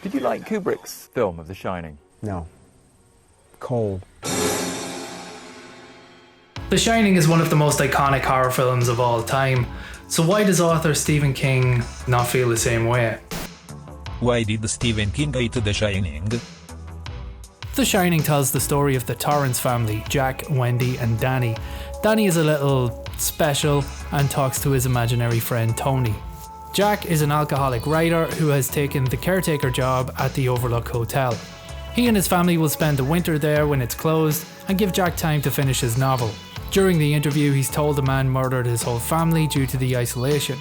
Did you like Kubrick's film of The Shining? No. Cold. The Shining is one of the most iconic horror films of all time, so why does author Stephen King not feel the same way? Why did Stephen King hate The Shining? The Shining tells the story of the Torrance family, Jack, Wendy and Danny. Danny is a little special and talks to his imaginary friend Tony. Jack is an alcoholic writer who has taken the caretaker job at the Overlook Hotel. He and his family will spend the winter there when it's closed and give Jack time to finish his novel. During the interview, he's told the man murdered his whole family due to the isolation.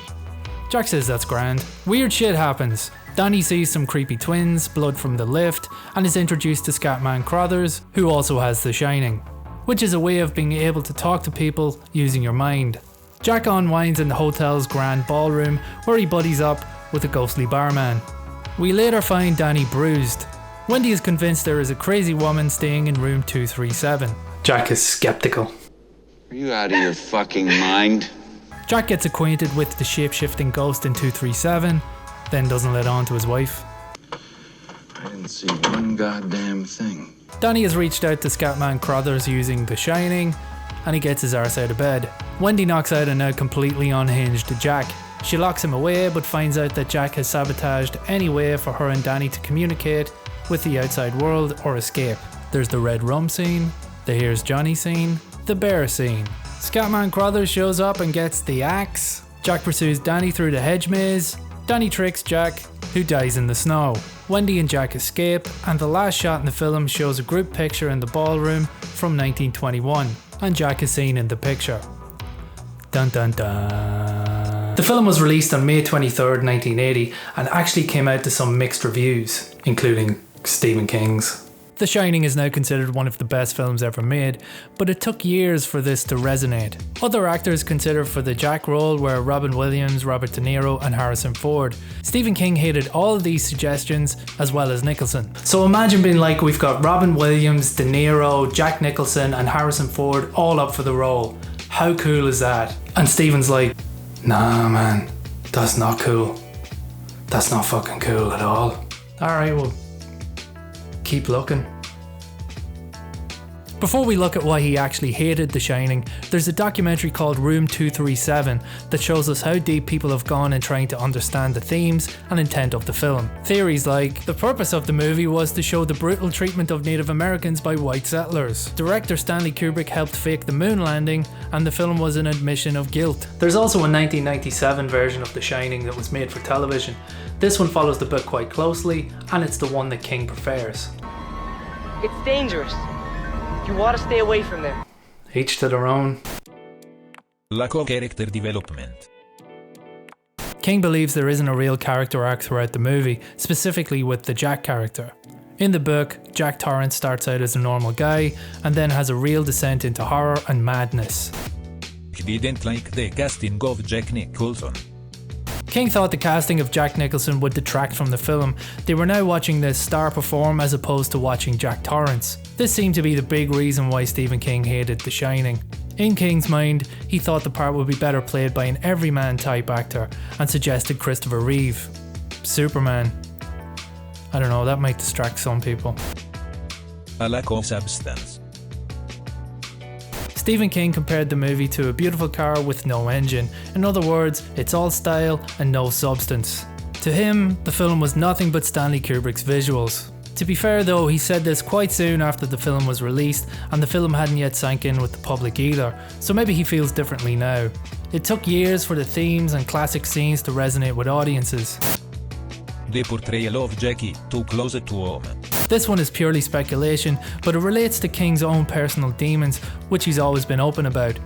Jack says that's grand. Weird shit happens. Danny sees some creepy twins, blood from the lift, and is introduced to Scatman Crothers, who also has The Shining, which is a way of being able to talk to people using your mind. Jack unwinds in the hotel's grand ballroom where he buddies up with a ghostly barman. We later find Danny bruised. Wendy is convinced there is a crazy woman staying in room 237. Jack is skeptical. Are you out of your fucking mind? Jack gets acquainted with the shape-shifting ghost in 237, then doesn't let on to his wife. I didn't see one goddamn thing. Danny has reached out to Scatman Crothers using The Shining, and he gets his arse out of bed. Wendy knocks out a now completely unhinged Jack. She locks him away but finds out that Jack has sabotaged any way for her and Danny to communicate with the outside world or escape. There's the red rum scene, the Here's Johnny scene, the bear scene. Scatman Crothers shows up and gets the axe. Jack pursues Danny through the hedge maze. Danny tricks Jack, who dies in the snow. Wendy and Jack escape, and the last shot in the film shows a group picture in the ballroom from 1921, and Jack is seen in the picture. Dun dun dun. The film was released on May 23rd, 1980, and actually came out to some mixed reviews, including Stephen King's. The Shining is now considered one of the best films ever made, but it took years for this to resonate. Other actors considered for the Jack role were Robin Williams, Robert De Niro and Harrison Ford. Stephen King hated all of these suggestions as well as Nicholson. So imagine being like, we've got Robin Williams, De Niro, Jack Nicholson and Harrison Ford all up for the role. How cool is that? And Stephen's like, nah man, that's not cool. That's not fucking cool at all. Alright, well, keep looking. Before we look at why he actually hated The Shining, there's a documentary called Room 237 that shows us how deep people have gone in trying to understand the themes and intent of the film. Theories like, the purpose of the movie was to show the brutal treatment of Native Americans by white settlers. Director Stanley Kubrick helped fake the moon landing, and the film was an admission of guilt. There's also a 1997 version of The Shining that was made for television. This one follows the book quite closely, and it's the one that King prefers. It's dangerous. You want to stay away from them. Each to their own. Lack of character development. King believes there isn't a real character arc throughout the movie, specifically with the Jack character. In the book, Jack Torrance starts out as a normal guy, and then has a real descent into horror and madness. He didn't like the casting of Jack Nicholson. King thought the casting of Jack Nicholson would detract from the film. They were now watching this star perform as opposed to watching Jack Torrance. This seemed to be the big reason why Stephen King hated The Shining. In King's mind, he thought the part would be better played by an everyman type actor and suggested Christopher Reeve. Superman. I don't know, that might distract some people. A lack of substance. Stephen King compared the movie to a beautiful car with no engine. In other words, it's all style and no substance. To him, the film was nothing but Stanley Kubrick's visuals. To be fair though, he said this quite soon after the film was released, and the film hadn't yet sank in with the public either, so maybe he feels differently now. It took years for the themes and classic scenes to resonate with audiences. The portrayal of Jackie, too close to home. This one is purely speculation, but it relates to King's own personal demons, which he's always been open about.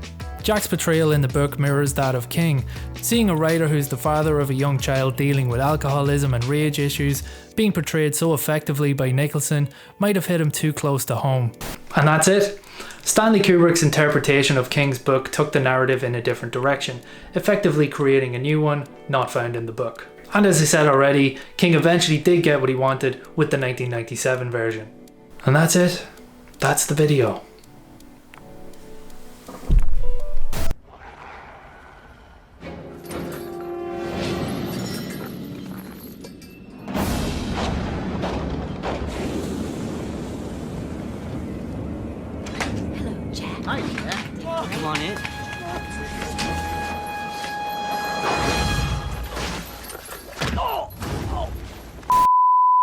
Jack's portrayal in the book mirrors that of King. Seeing a writer who's the father of a young child dealing with alcoholism and rage issues being portrayed so effectively by Nicholson might have hit him too close to home. And that's it. Stanley Kubrick's interpretation of King's book took the narrative in a different direction, effectively creating a new one not found in the book. And as I said already, King eventually did get what he wanted with the 1997 version. And that's it. That's the video. Hi, Jack. Come on in.